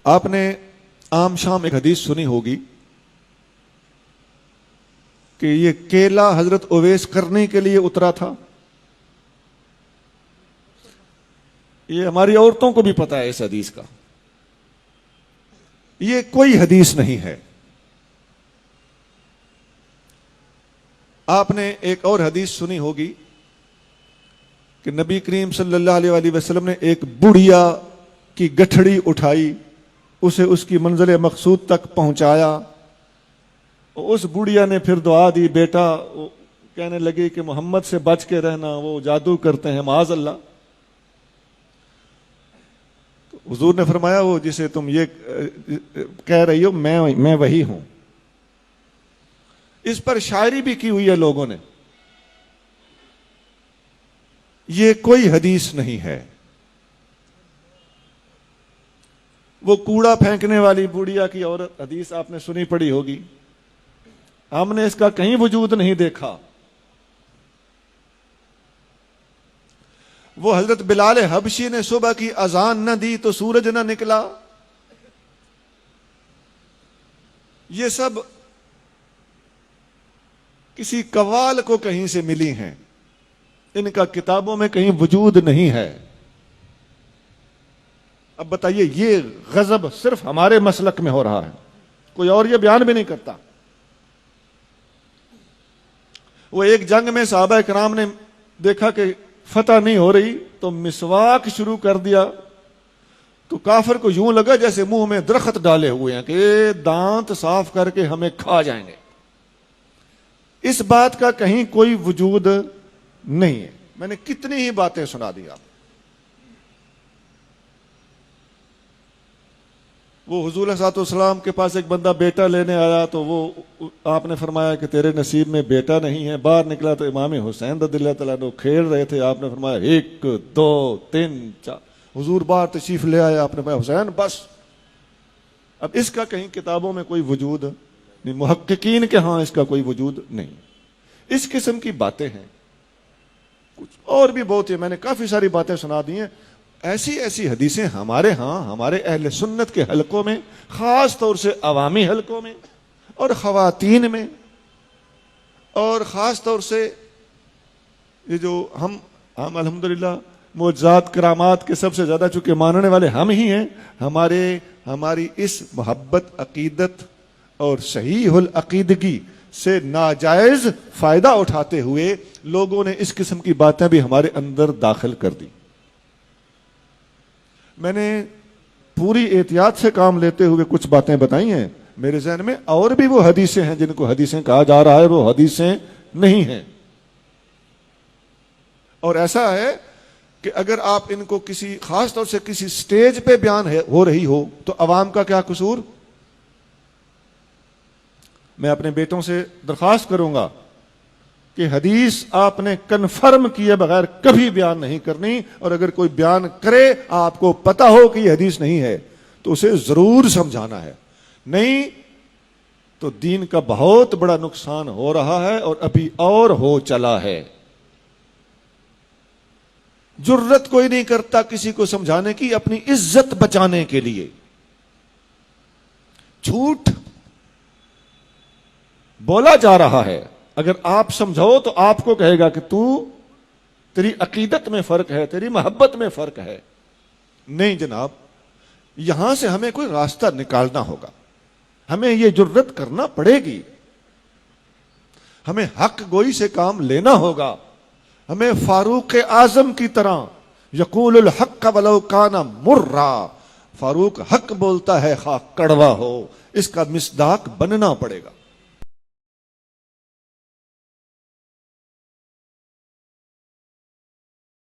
آپ نے عام شام ایک حدیث سنی ہوگی کہ یہ کیلا حضرت اویس کرنے کے لیے اترا تھا. یہ ہماری عورتوں کو بھی پتا ہے اس حدیث کا. یہ کوئی حدیث نہیں ہے. آپ نے ایک اور حدیث سنی ہوگی کہ نبی کریم صلی اللہ علیہ وآلہ وسلم نے ایک بڑھیا کی گٹھڑی اٹھائی, اسے اس کی منزل مقصود تک پہنچایا. اس بڑھیا نے پھر دعا دی, بیٹا کہنے لگی کہ محمد سے بچ کے رہنا, وہ جادو کرتے ہیں معاذ اللہ. حضور نے فرمایا وہ جسے تم یہ کہہ رہی ہو میں وہی ہوں. اس پر شاعری بھی کی ہوئی ہے لوگوں نے. یہ کوئی حدیث نہیں ہے. وہ کوڑا پھینکنے والی بوڑھیا کی عورت حدیث آپ نے سنی پڑی ہوگی, ہم نے اس کا کہیں وجود نہیں دیکھا. وہ حضرت بلال حبشی نے صبح کی اذان نہ دی تو سورج نہ نکلا. یہ سب کسی قوال کو کہیں سے ملی ہیں, ان کا کتابوں میں کہیں وجود نہیں ہے. اب بتائیے یہ غضب صرف ہمارے مسلک میں ہو رہا ہے, کوئی اور یہ بیان بھی نہیں کرتا. وہ ایک جنگ میں صحابہ کرام نے دیکھا کہ فتح نہیں ہو رہی تو مسواک شروع کر دیا, تو کافر کو یوں لگا جیسے منہ میں درخت ڈالے ہوئے ہیں کہ دانت صاف کر کے ہمیں کھا جائیں گے. اس بات کا کہیں کوئی وجود نہیں ہے. میں نے کتنی ہی باتیں سنا دی آپ. وہ حضور صلی اللہ علیہ وسلم کے پاس ایک بندہ بیٹا لینے آیا تو وہ آپ نے فرمایا کہ تیرے نصیب میں بیٹا نہیں ہے. باہر نکلا تو امام حسین رضی اللہ تعالیٰ عنہ کھیل رہے تھے. آپ نے فرمایا 1 2 3 4. حضور باہر تشریف لے آئے. آپ نے فرمایا حسین بس. اب اس کا کہیں کتابوں میں کوئی وجود نہیں, محققین کے ہاں اس کا کوئی وجود نہیں. اس قسم کی باتیں ہیں. کچھ اور بھی بہت ہے, میں نے کافی ساری باتیں سنا دی ہیں. ایسی حدیثیں ہمارے ہاں ہمارے اہل سنت کے حلقوں میں, خاص طور سے عوامی حلقوں میں اور خواتین میں, اور خاص طور سے یہ جو ہم الحمدللہ معجزات کرامات کے سب سے زیادہ چونکہ ماننے والے ہم ہی ہیں, ہماری اس محبت عقیدت اور صحیح العقیدگی سے ناجائز فائدہ اٹھاتے ہوئے لوگوں نے اس قسم کی باتیں بھی ہمارے اندر داخل کر دی. میں نے پوری احتیاط سے کام لیتے ہوئے کچھ باتیں بتائی ہیں. میرے ذہن میں اور بھی وہ حدیثیں ہیں جن کو حدیثیں کہا جا رہا ہے, وہ حدیثیں نہیں ہیں. اور ایسا ہے کہ اگر آپ ان کو کسی خاص طور سے کسی سٹیج پہ بیان ہو رہی ہو تو عوام کا کیا قصور. میں اپنے بیٹوں سے درخواست کروں گا کہ حدیث آپ نے کنفرم کیے بغیر کبھی بیان نہیں کرنی, اور اگر کوئی بیان کرے آپ کو پتا ہو کہ یہ حدیث نہیں ہے تو اسے ضرور سمجھانا ہے. نہیں تو دین کا بہت بڑا نقصان ہو رہا ہے اور ابھی اور ہو چلا ہے. جرت کوئی نہیں کرتا کسی کو سمجھانے کی اپنی عزت بچانے کے لیے. جھوٹ بولا جا رہا ہے, اگر آپ سمجھاؤ تو آپ کو کہے گا کہ تیری عقیدت میں فرق ہے, تیری محبت میں فرق ہے. نہیں جناب, یہاں سے ہمیں کوئی راستہ نکالنا ہوگا, ہمیں یہ جرت کرنا پڑے گی, ہمیں حق گوئی سے کام لینا ہوگا. ہمیں فاروق اعظم کی طرح یقول الحق ولو کان مرا, فاروق حق بولتا ہے خواہ کڑوا ہو, اس کا مصداق بننا پڑے گا.